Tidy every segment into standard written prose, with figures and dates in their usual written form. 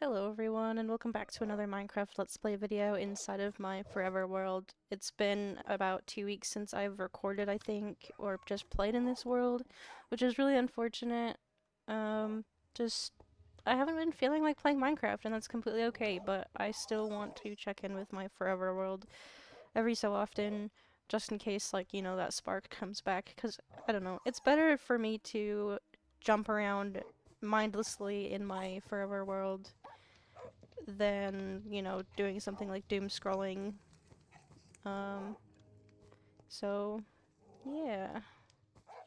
Hello everyone, and welcome back to another Minecraft Let's Play video inside of my forever world. It's been about 2 weeks since I've recorded, I think, or just played in this world, which is really unfortunate. Um, just, I haven't been feeling like playing Minecraft, and that's completely okay, but I still want to check in with my forever world every so often, just in case, like, that spark comes back, because, I don't know, it's better for me to jump around mindlessly in my forever world than, doing something like doom scrolling. Um, so, yeah.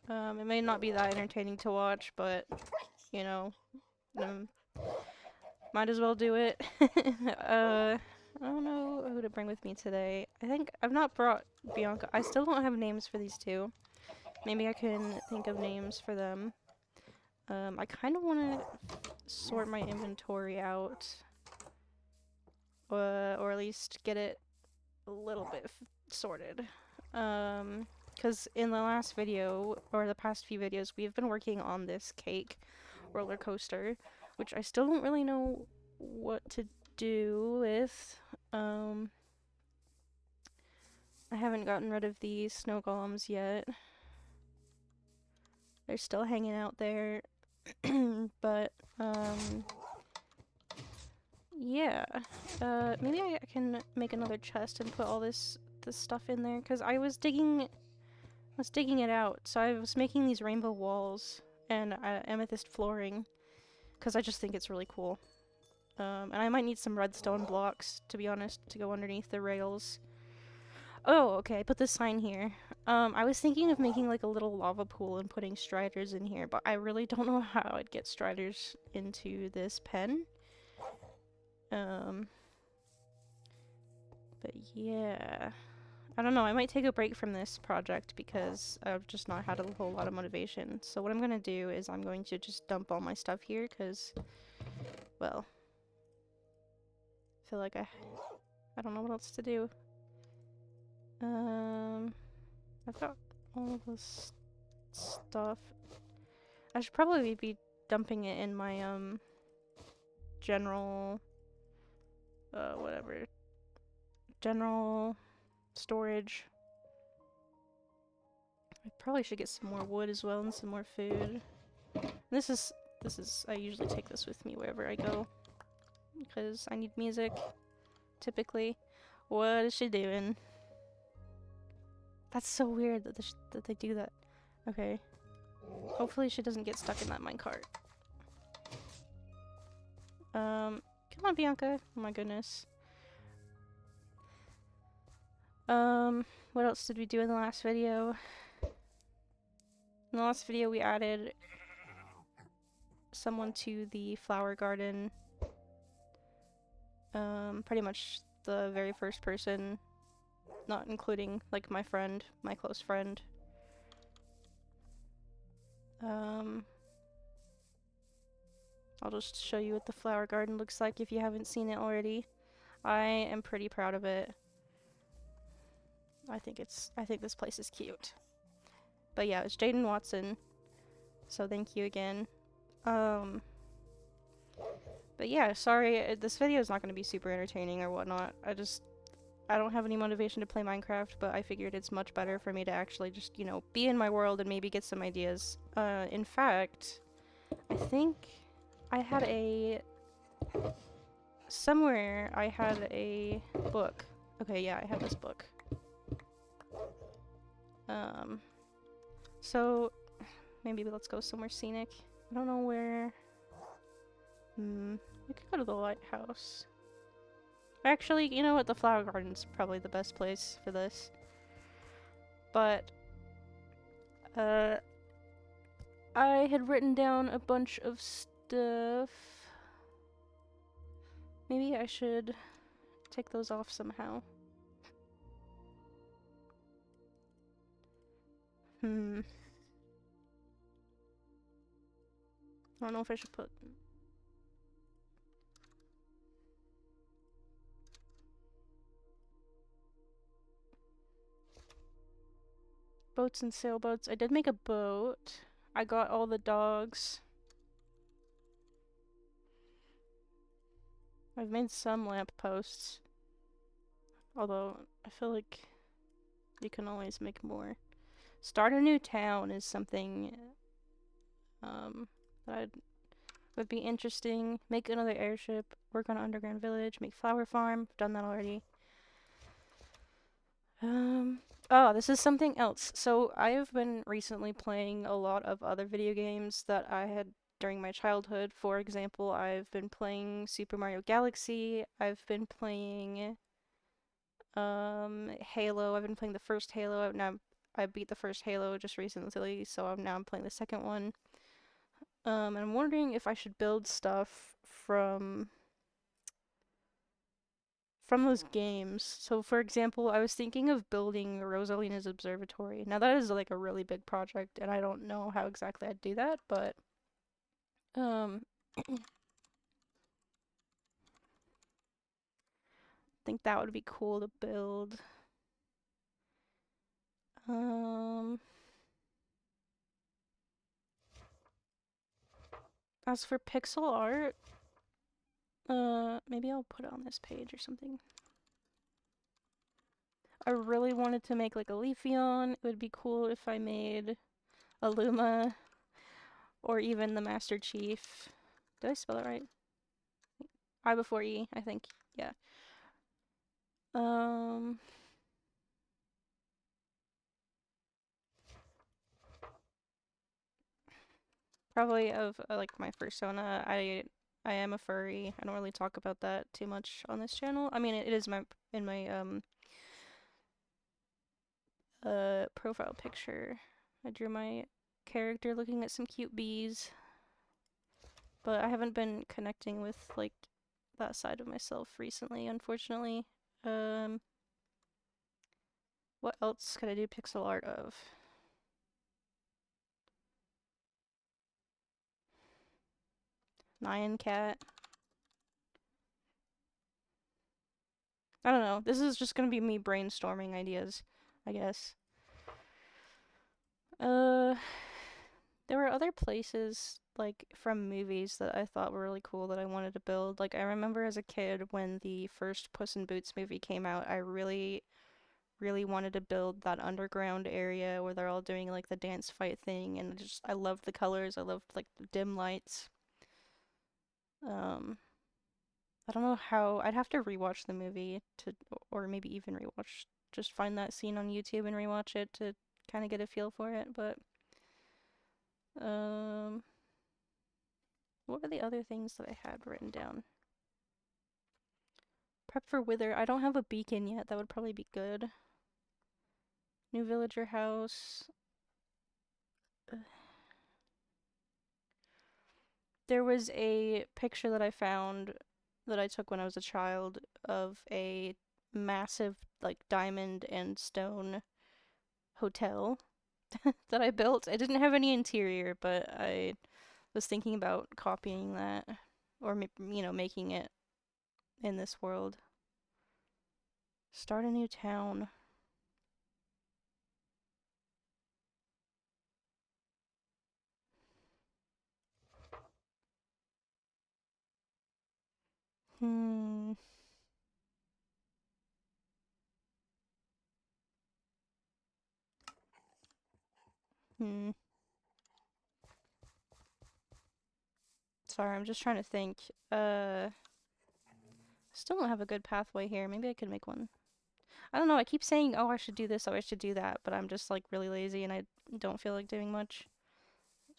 It may not be that entertaining to watch, but, you know, um, might as well do it. I don't know who to bring with me today. I think I've not brought Bianca. I still don't have names for these two. Maybe I can think of names for them. I kind of want to sort my inventory out, or at least get it a little bit sorted. Because in the last video, or the past few videos, we've been working on this cake roller coaster, which I still don't really know what to do with. Um, I haven't gotten rid of these snow golems yet. They're still hanging out there, but, yeah. Maybe I can make another chest and put all this stuff in there, because I was digging it out, so I was making these rainbow walls and amethyst flooring because I just think it's really cool. And I might need some redstone blocks, to be honest, to go underneath the rails. Oh, okay, I put this sign here. I was thinking of making like a little lava pool and putting striders in here, but I really don't know how I'd get striders into this pen. Um, but yeah. I don't know, I might take a break from this project because I've just not had a whole lot of motivation. So what I'm gonna do is I'm going to just dump all my stuff here because, well, I feel like I don't know what else to do. Um, I've got all this stuff. I should probably be dumping it in my, general, whatever, general storage. I probably should get some more wood as well and some more food. This is, I usually take this with me wherever I go, because I need music, typically. What is she doing? That's so weird that, that they do that. Okay. Hopefully she doesn't get stuck in that minecart. Come on, Bianca. Oh my goodness. What else did we do in the last video? In the last video we added someone to the flower garden. Pretty much the very first person, not including, like, my friend, my close friend. I'll just show you what the flower garden looks like if you haven't seen it already. I am pretty proud of it. I think this place is cute. But yeah, it's Jaden Watson, so thank you again. But yeah, sorry, this video is not going to be super entertaining or whatnot. I don't have any motivation to play Minecraft, but I figured it's much better for me to actually just, be in my world and maybe get some ideas. In fact, I think I had somewhere I had a book. Okay, yeah, I have this book. So maybe let's go somewhere scenic. I don't know where. We could go to the lighthouse. Actually, you know what? The flower garden's probably the best place for this. But, I had written down a bunch of stuff. Maybe I should take those off somehow. I don't know if I should put... boats and sailboats. I did make a boat. I got all the dogs. I've made some lamp posts, although I feel like you can always make more. Start a new town is something that would be interesting. Make another airship, work on an underground village, make flower farm. I've done that already. Oh, this is something else. So I have been recently playing a lot of other video games that I had during my childhood. For example, I've been playing Super Mario Galaxy. I've been playing Halo. I've been playing the first Halo. Now I beat the first Halo just recently, so I'm playing the second one. And I'm wondering if I should build stuff from those games. So for example, I was thinking of building Rosalina's observatory. Now that is like a really big project and I don't know how exactly I'd do that, but um I think that would be cool to build. Um as for pixel art, maybe I'll put it on this page or something. I really wanted to make like a Leafeon. It would be cool if I made a Luma or even the Master Chief. Did I spell it right? I before E, I think. Yeah. Um, Probably of like my persona. I am a furry. I don't really talk about that too much on this channel. I mean, it is my in my profile picture. I drew my character looking at some cute bees, but I haven't been connecting with like that side of myself recently, unfortunately. Um, what else could I do pixel art of? Nyan Cat. I don't know. This is just gonna be me brainstorming ideas, I guess. Uh, there were other places, like, from movies that I thought were really cool that I wanted to build. Like, I remember as a kid when the first Puss in Boots movie came out, I really, really wanted to build that underground area where they're all doing, like, the dance fight thing, and I loved the colors, I loved, like, the dim lights. Um, I don't know how, I'd have to rewatch the movie or maybe even just find that scene on YouTube and rewatch it to kind of get a feel for it, but, um, what were the other things that I had written down? Prep for Wither. I don't have a beacon yet. That would probably be good. New villager house. There was a picture that I found that I took when I was a child of a massive, like, diamond and stone hotel that I built. It didn't have any interior, but I was thinking about copying that or, making it in this world. Start a new town. Hmm. Hmm. Sorry, I'm just trying to think. Still don't have a good pathway here. Maybe I could make one. I don't know. I keep saying, oh, I should do this, oh, I should do that, but I'm just like really lazy and I don't feel like doing much.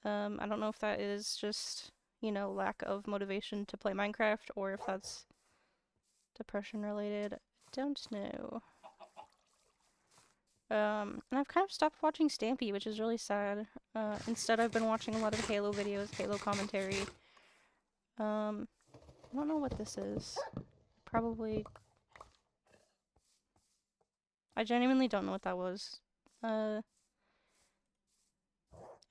I don't know if that is just, lack of motivation to play Minecraft or if that's depression related. Don't know. And I've kind of stopped watching Stampy, which is really sad. Instead, I've been watching a lot of Halo videos, Halo commentary. I don't know what this is. Probably. I genuinely don't know what that was. Uh,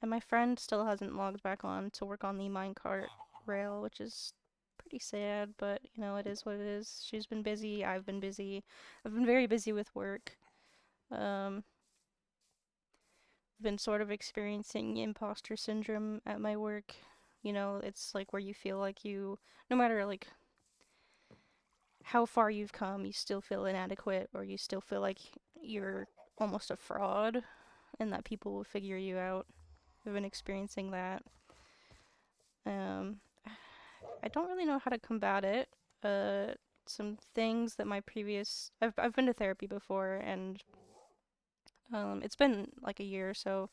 and my friend still hasn't logged back on to work on the minecart rail, which is pretty sad, but it is what it is. She's been busy, I've been busy. I've been very busy with work. Um, I've been sort of experiencing imposter syndrome at my work. It's like where you feel like no matter like how far you've come, you still feel inadequate, or you still feel like you're almost a fraud and that people will figure you out. I've been experiencing that. Um, I don't really know how to combat it. Uh, some things that my previous I've been to therapy before, and it's been like a year or so,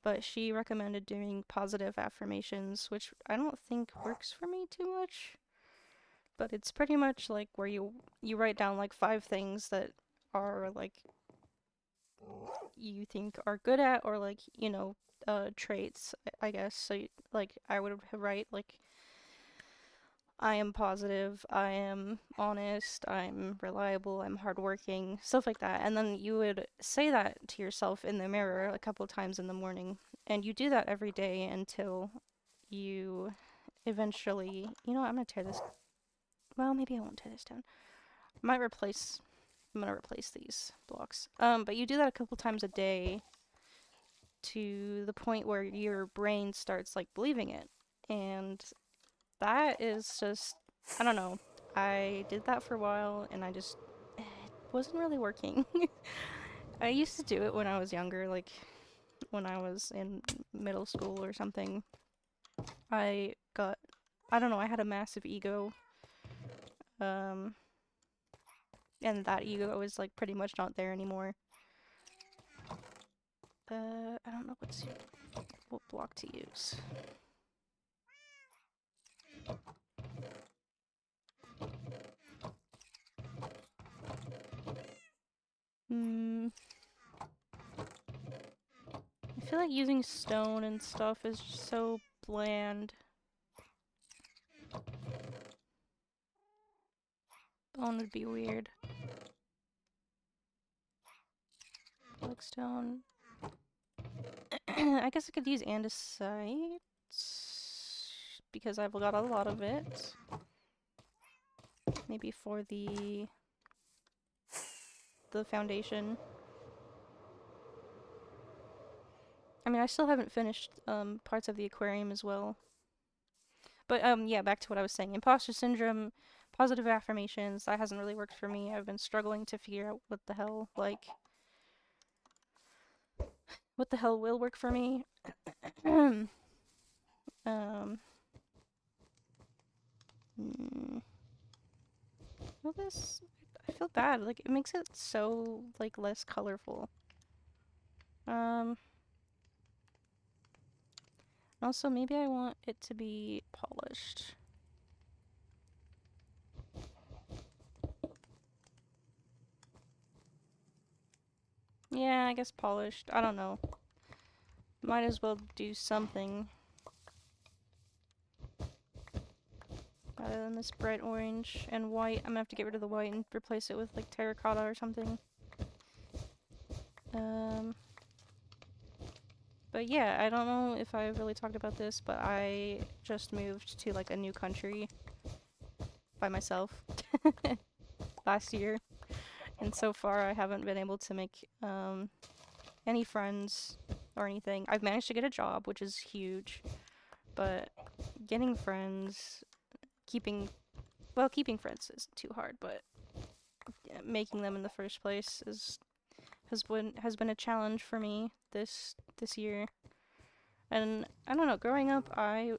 but she recommended doing positive affirmations, which I don't think works for me too much. But it's pretty much like where you write down like 5 things that are like you think are good at, or like, traits, I guess. So like I would write like I am positive, I am honest, I'm reliable, I'm hardworking, stuff like that. And then you would say that to yourself in the mirror a couple times in the morning. And you do that every day until you eventually, I'm gonna tear this. Well, maybe I won't tear this down. I might replace. I'm gonna replace these blocks. But you do that a couple times a day to the point where your brain starts like believing it. And that is just, I don't know. I did that for a while and it wasn't really working. I used to do it when I was younger, like when I was in middle school or something. I got, I don't know, I had a massive ego. Um, and that ego is like pretty much not there anymore. I don't know what block to use. Hmm. I feel like using stone and stuff is just so bland. Bone would be weird. Stone. I guess I could use andesite because I've got a lot of it. Maybe for the foundation. I mean, I still haven't finished parts of the aquarium as well. But yeah, back to what I was saying. Imposter syndrome, positive affirmations, that hasn't really worked for me. I've been struggling to figure out what the hell will work for me. um mm, well, this, I feel bad. Like, it makes it so like less colorful. Also, maybe I want it to be polished. Yeah, I guess polished. I don't know. Might as well do something rather than this bright orange and white. I'm gonna have to get rid of the white and replace it with like terracotta or something. But yeah, I don't know if I've really talked about this, but I just moved to like a new country by myself last year. And so far I haven't been able to make any friends or anything. I've managed to get a job, which is huge, but getting friends, keeping friends is too hard, but making them in the first place has been a challenge for me this year. And I don't know, growing up I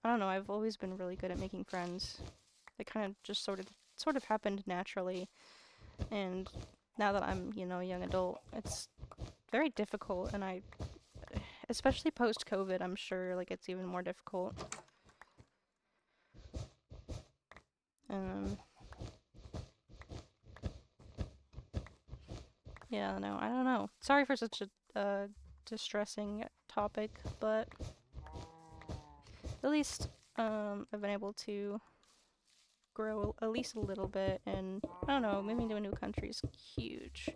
don't know, I've always been really good at making friends. It kind of just sort of happened naturally. And now that I'm, a young adult, it's very difficult, and especially post-COVID, I'm sure like it's even more difficult. Um yeah, no, I don't know. Sorry for such a distressing topic, but at least I've been able to grow at least a little bit, and I don't know, moving to a new country is huge.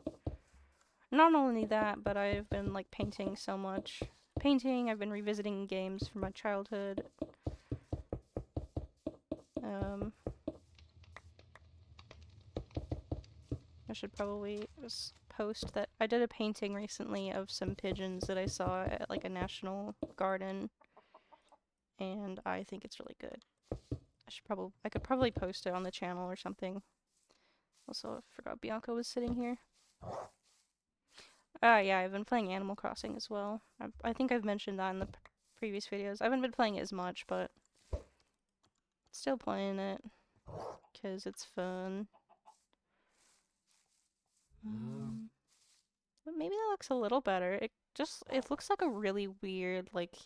Not only that, but I've been like painting so much. I've been revisiting games from my childhood. I should probably just post that I did a painting recently of some pigeons that I saw at like a national garden, and I think it's really good. I I could probably post it on the channel or something. Also, I forgot Bianca was sitting here. Yeah, I've been playing Animal Crossing as well. I think I've mentioned that in the previous videos. I haven't been playing it as much, but still playing it because it's fun. But maybe that looks a little better. It looks like a really weird, like,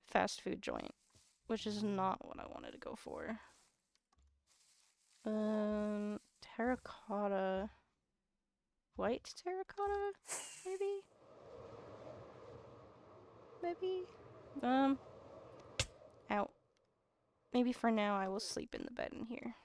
fast food joint, which is not what I wanted to go for. Terracotta. White terracotta? Maybe? Maybe? Out. Maybe for now I will sleep in the bed in here.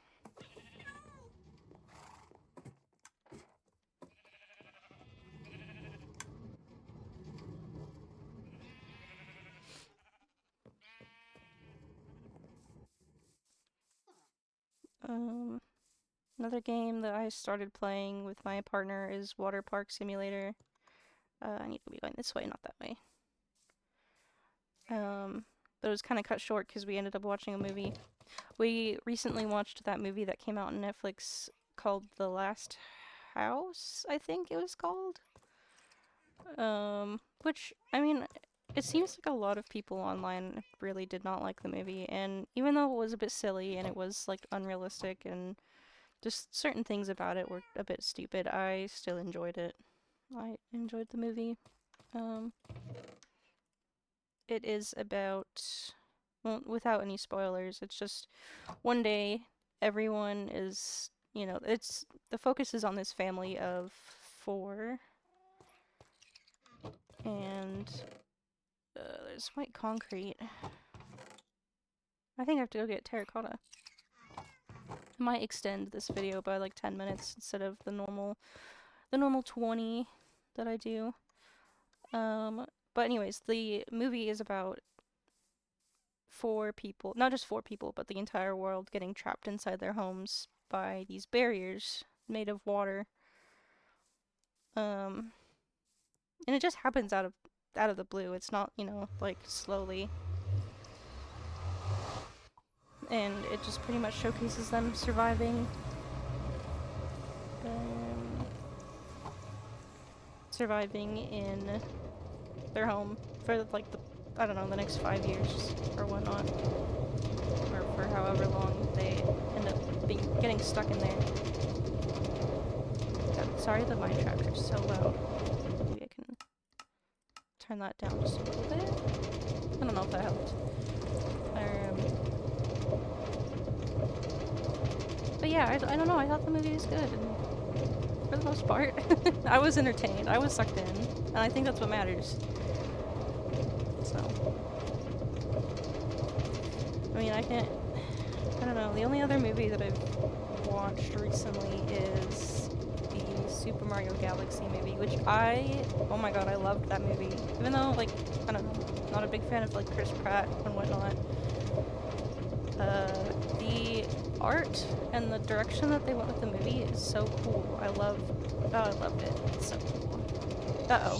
Another game that I started playing with my partner is Water Park Simulator. I need to be going this way, not that way. But it was kind of cut short because we ended up watching a movie. We recently watched that movie that came out on Netflix called The Last House, I think it was called. Which, I mean, it seems like a lot of people online really did not like the movie, and even though it was a bit silly and it was, like, unrealistic and just certain things about it were a bit stupid, I still enjoyed it. I enjoyed the movie. It is about, well, without any spoilers, it's just one day everyone is, you know, the focus is on this family of 4, and there's white concrete. I think I have to go get terracotta. I might extend this video by like 10 minutes instead of the normal 20 that I do. But anyways, the movie is about 4 people, not just 4 people, but the entire world getting trapped inside their homes by these barriers made of water. And it just happens out of the blue. It's not, you know, like, slowly. And it just pretty much showcases them surviving. Surviving in their home for, like, I don't know, the next 5 years or whatnot. Or for however long they end up getting stuck in there. God, sorry the mine tractor is so loud. Maybe I can turn that down just a little bit. I don't know if that helped. But yeah, I don't know, I thought the movie was good, and for the most part, I was entertained, I was sucked in, and I think that's what matters. So, I mean, I don't know, the only other movie that I've watched recently is the Super Mario Galaxy movie, which oh my god, I loved that movie. Even though, like, I don't know, not a big fan of, like, Chris Pratt and whatnot. The art and the direction that they went with the movie is so cool. I loved it. It's so cool. Uh-oh.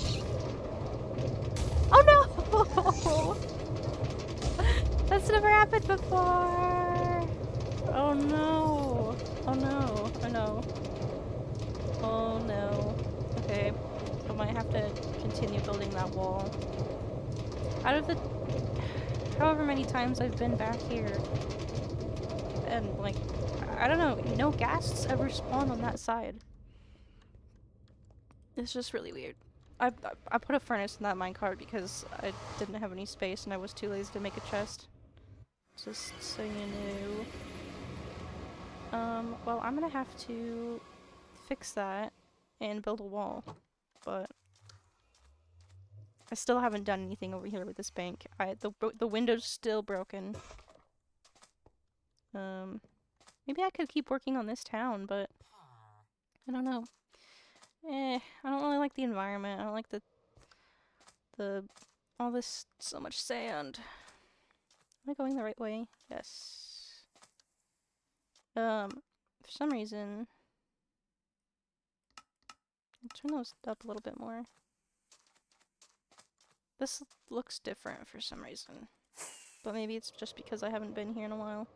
Oh no! That's never happened before! Oh no! Oh no. Oh no. Oh no. Okay. I might have to continue building that wall. Out of the however many times I've been back here, and, like, I don't know, no ghasts ever spawn on that side. It's just really weird. I put a furnace in that minecart because I didn't have any space and I was too lazy to make a chest. Just so you knew. Well, I'm gonna have to fix that and build a wall, but I still haven't done anything over here with this bank. The window's still broken. Maybe I could keep working on this town, but I don't know. I don't really like the environment. I don't like all this, so much sand. Am I going the right way? Yes. For some reason, I'll turn those up a little bit more. This looks different for some reason. But maybe it's just because I haven't been here in a while.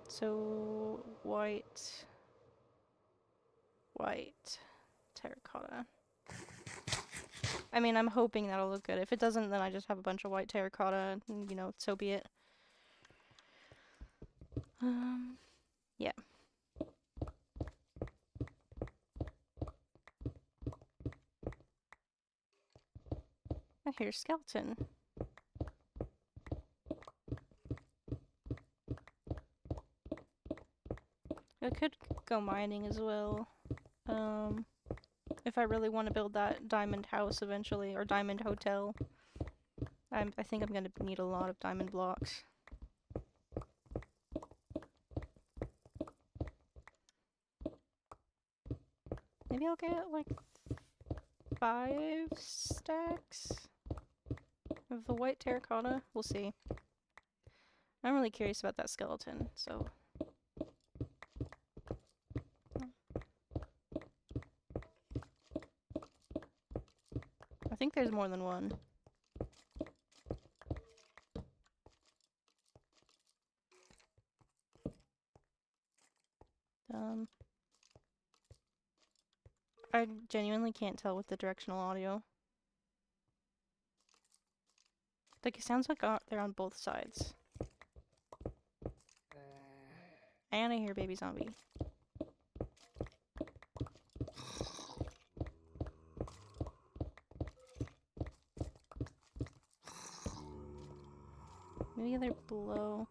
So, white, terracotta. I mean, I'm hoping that'll look good. If it doesn't, then I just have a bunch of white terracotta, and, you know, so be it. Yeah. I hear skeleton. I could go mining as well. If I really want to build that diamond house eventually, or diamond hotel. I think I'm gonna need a lot of diamond blocks. Maybe I'll get like 5 stacks of the white terracotta. We'll see. I'm really curious about that skeleton, so. I think there's more than one. I genuinely can't tell with the directional audio. Like, it sounds like they're on both sides. And I hear baby zombie. Maybe they're below.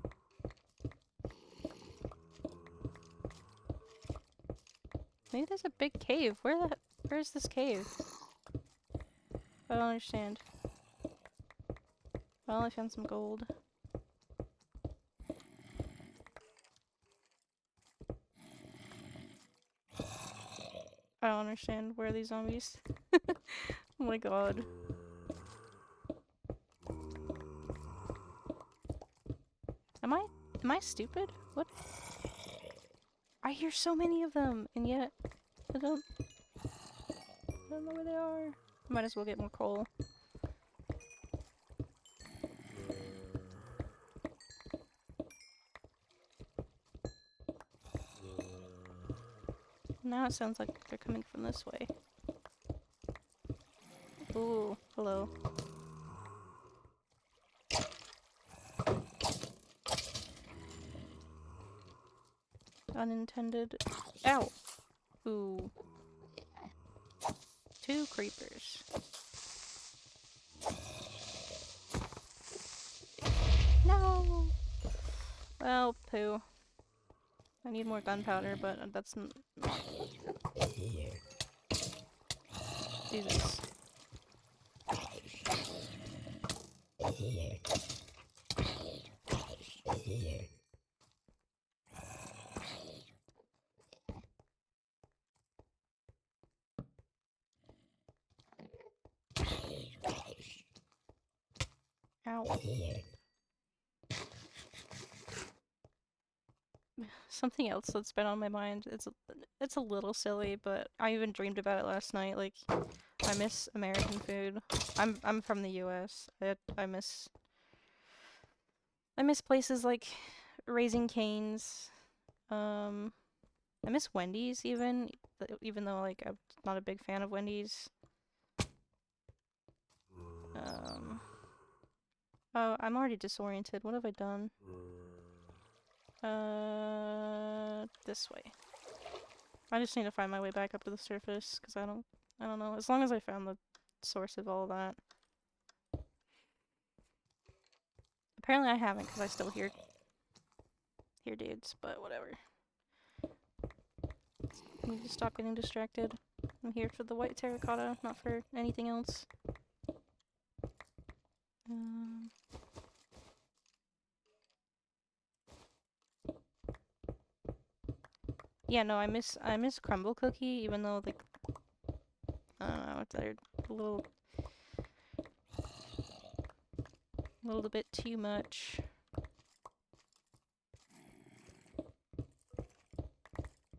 Maybe there's a big cave. Where's this cave? I don't understand. Well, I found some gold. I don't understand. Where are these zombies? Oh my god. Am I stupid? What? I hear so many of them, and yet I don't know where they are. Might as well get more coal. Now it sounds like they're coming from this way. Ooh, hello. Unintended. Ow! Ooh. 2 creepers. No! Well, poo. I need more gunpowder, but that's not... Jesus. Ow. Something else that's been on my mind. It's a little silly, but I even dreamed about it last night. Like, I miss American food. I'm from the US. I miss places like Raising Cane's. I miss Wendy's even though like I'm not a big fan of Wendy's. Oh, I'm already disoriented. What have I done? This way. I just need to find my way back up to the surface, because I don't know. As long as I found the source of all of that. Apparently I haven't, because I still hear dudes, but whatever. I need to stop getting distracted. I'm here for the white terracotta, not for anything else. Yeah, no, I miss Crumble Cookie, even though, like, I don't know, they're a little bit too much.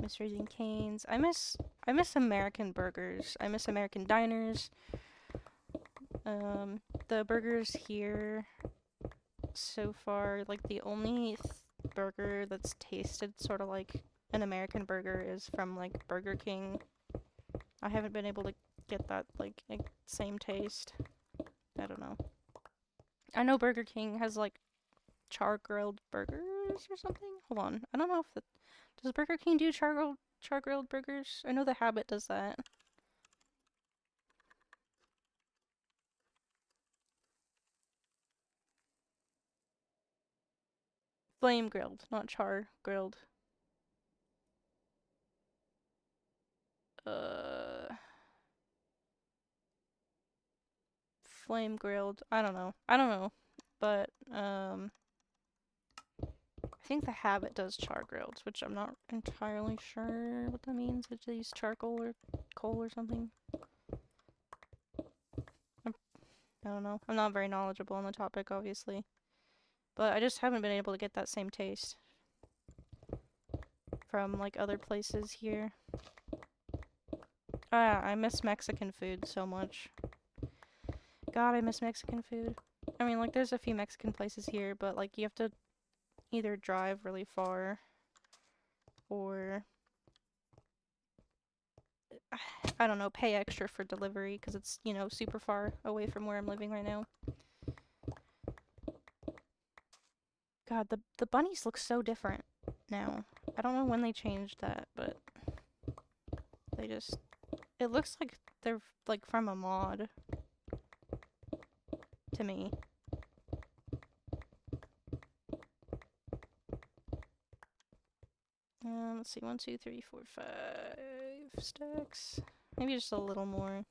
Miss Raising Cane's. I miss American burgers. I miss American diners. The burgers here so far, like, the only burger that's tasted sort of like an American burger is from like Burger King. I haven't been able to get that like same taste. I don't know. I know Burger King has like char-grilled burgers or something. Hold on. I don't know if does Burger King do char-grilled burgers? I know the Habit does that. Flame grilled, not char grilled. Uh, Flame grilled. I don't know. I don't know. But I think the Habit does char grilled, which I'm not entirely sure what that means. If they use charcoal or coal or something. I don't know. I'm not very knowledgeable on the topic, obviously. But I just haven't been able to get that same taste from like other places here. Ah, I miss Mexican food so much. God, I miss Mexican food. I mean, like, there's a few Mexican places here, but like, you have to either drive really far or I don't know, pay extra for delivery because it's, you know, super far away from where I'm living right now. God, the bunnies look so different now. I don't know when they changed that, but they just it looks like they're like from a mod to me. Let's see, 1, 2, 3, 4, 5 stacks. Maybe just a little more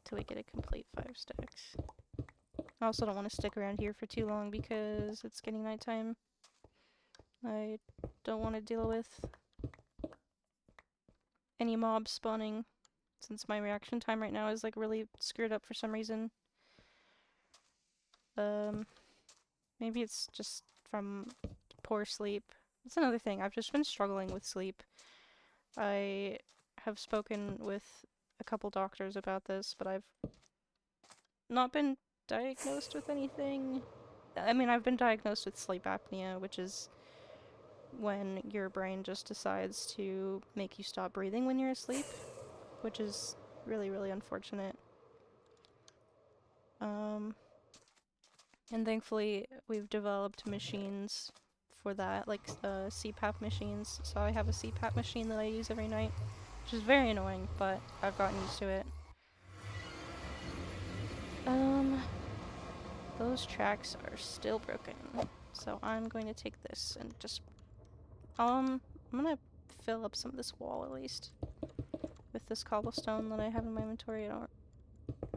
till we get a complete 5 stacks. I also don't want to stick around here for too long because it's getting nighttime. I don't want to deal with any mobs spawning since my reaction time right now is like really screwed up for some reason. Maybe it's just from poor sleep. That's another thing. I've just been struggling with sleep. I have spoken with a couple doctors about this, but I've not been diagnosed with anything. I mean, I've been diagnosed with sleep apnea, which is when your brain just decides to make you stop breathing when you're asleep, which is really, really unfortunate. And thankfully, we've developed machines for that, like CPAP machines. So I have a CPAP machine that I use every night, which is very annoying, but I've gotten used to it. Those tracks are still broken, so I'm going to take this and just, I'm gonna fill up some of this wall at least with this cobblestone that I have in my inventory. I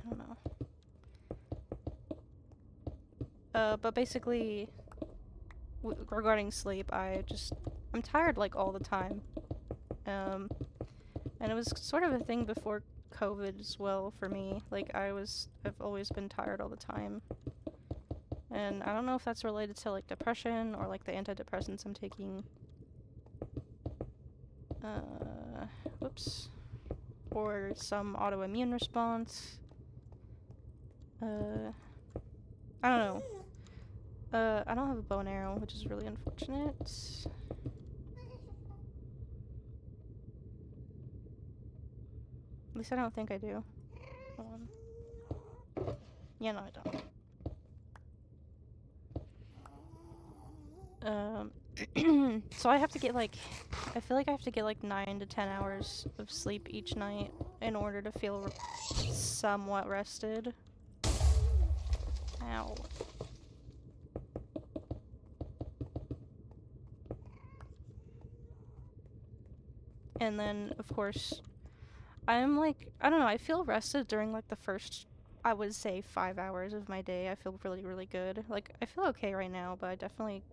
don't know. But basically, regarding sleep, I'm tired like all the time. And it was sort of a thing before COVID as well for me. Like I've always been tired all the time. And I don't know if that's related to like depression or like the antidepressants I'm taking. Whoops. Or some autoimmune response. I don't know. I don't have a bow and arrow, which is really unfortunate. At least I don't think I do. Hold on. Yeah, no, I don't. So I have to get like, I feel like I have to get like 9 to 10 hours of sleep each night in order to feel somewhat rested. Ow. And then, of course, I'm like, I don't know, I feel rested during like the first, I would say 5 hours of my day. I feel really, really good. Like, I feel okay right now, but I definitely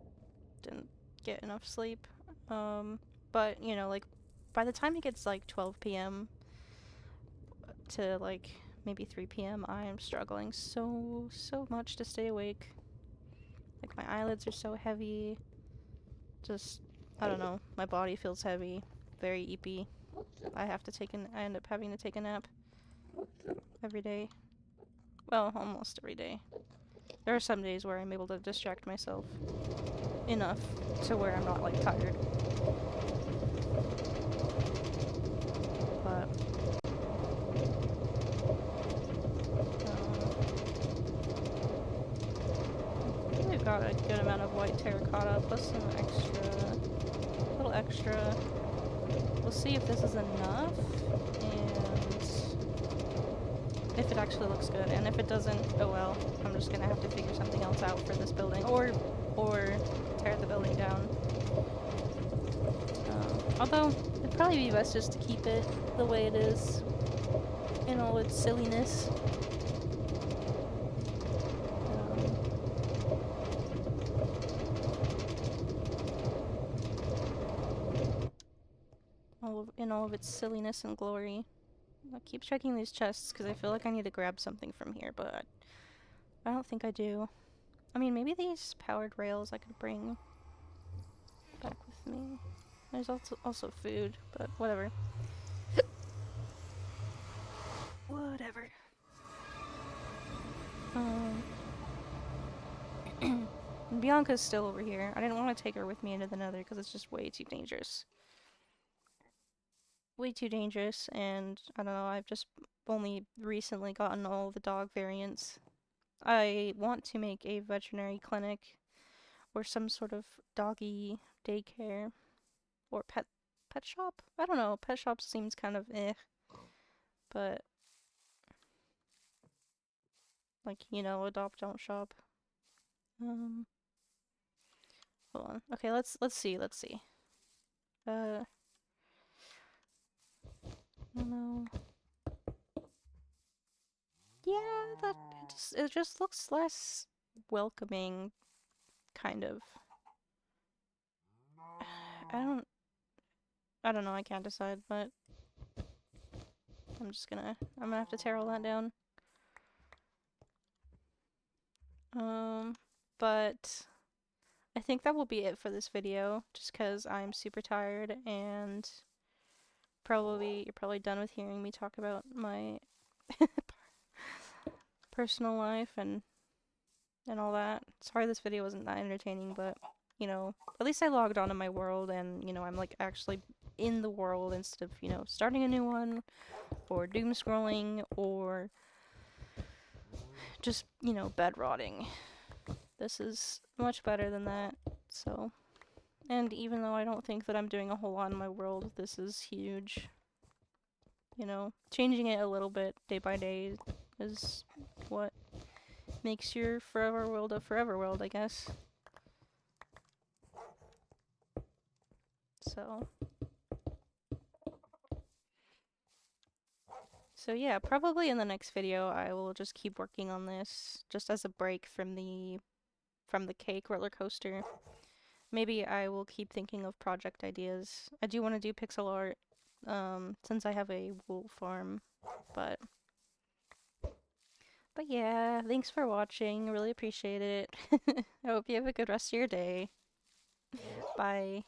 didn't get enough sleep. But, you know, like, by the time it gets like 12 p.m. to like maybe 3 p.m., I am struggling so much to stay awake. Like, my eyelids are so heavy. Just, I don't know, my body feels heavy, very eepy. I end up having to take a nap every day. Well, almost every day. There are some days where I'm able to distract myself enough to where I'm not, like, tired. But, we've got a good amount of white terracotta, plus some extra, a little extra. We'll see if this is enough, and if it actually looks good, and if it doesn't, oh well, I'm just gonna have to figure something else out for this building, or tear the building down. Although, it'd probably be best just to keep it the way it is, in all its silliness. In all of its silliness and glory. I'll keep checking these chests because I feel like I need to grab something from here, but I don't think I do. I mean, maybe these powered rails I could bring back with me. There's also food, but whatever. Whatever. Bianca's still over here. I didn't want to take her with me into the Nether because it's just way too dangerous. Way too dangerous, and I don't know, I've just only recently gotten all the dog variants. I want to make a veterinary clinic or some sort of doggy daycare or pet shop? I don't know, pet shop seems kind of eh, but like, you know, adopt don't shop. Hold on. Okay, let's see. I don't know. Yeah, it just looks less welcoming, kind of. I don't know, I can't decide, but I'm gonna have to tear all that down. But I think that will be it for this video, just because I'm super tired and you're probably done with hearing me talk about my personal life and all that. Sorry this video wasn't that entertaining, but, you know, at least I logged onto my world and, you know, I'm, like, actually in the world instead of, you know, starting a new one, or doom scrolling, or just, you know, bed rotting. This is much better than that, so. And even though I don't think that I'm doing a whole lot in my world, this is huge. You know, changing it a little bit day by day is what makes your forever world a forever world, I guess. So yeah, probably in the next video I will just keep working on this, just as a break from the cake roller coaster. Maybe I will keep thinking of project ideas. I do want to do pixel art, since I have a wool farm, but yeah, thanks for watching, really appreciate it. I hope you have a good rest of your day. Bye.